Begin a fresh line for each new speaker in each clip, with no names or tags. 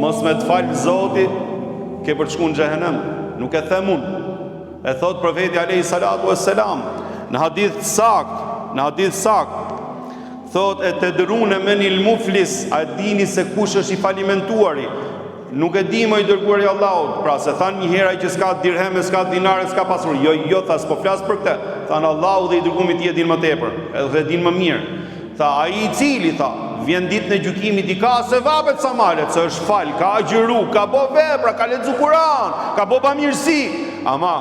mos me të falë Zoti, ke për të shku në xhehenem. Nuk e them unë. E thot profeti alayhi salatu wassalam në hadith sakt, thot e të dërune me një muflis, a dini se kush është i falimentuari? Nuk e di më i dërguari i Allahut. Pra se than një herë ai që s'ka dirhem, s'ka dinare, s'ka pasuri. Jo, tha s'po flas për këtë. Than Allahu dhe i dërguari i tij e din më tepër, edhe e din më mirë. Tha ai i cili tha vjen ditën e gjykimit i ka se vapet sa malet, se është fal, ka agjëru, ka bo vepra, ka lexu Kur'an, ka bo bamirësi. Ama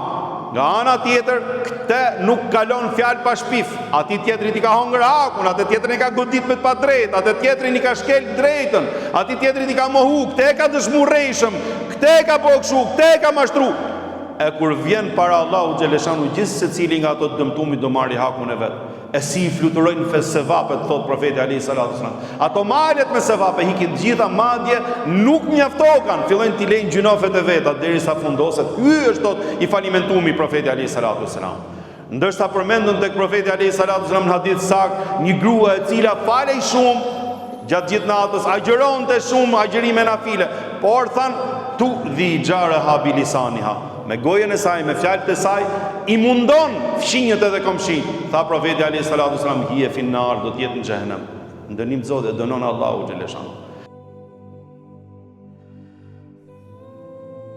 nga ana tjetër, këtë nuk kalon fjalë pa shpif. Ati tjetrit i ka hongër hakun, atë tjetrin i ka godit me të pa drejt, atë tjetrin i ka shkel drejtën, ati tjetrit i ka mohu, këtë e ka dëshmurrejshëm, këtë e ka bokshu, këtë e ka mashtru. E kur vjen para Allahu xhaleshanu, gjithë secili nga ato dëmtumi do marri hakun e vet. E si i fluturojnë në sevapet, thot profeti alayhi salatu wasallam. Ato malet me sevape hikin gjitha, madje nuk mjaftokan, fillojnë t'i lejnë gjunofet e veta derisa fundoset. Ky është thot i falimentumi profeti alayhi salatu wasallam. Ndërsa përmendën tek profeti alayhi salatu wasallam në hadith sakt një grua e cila falej shumë gjatë gjithë natës, agjëronte shumë agjërime nafile, por than tu dhi jaraha bilisaniha. Me gojën e saj, me fjalët e saj, i mundon fshinjët edhe komshin. Tha profeti alayhi salatu wasallam, hije finnar, do të jetë në xhehenem. Ndënim Zotit, dënon Allahu xhaleshanu.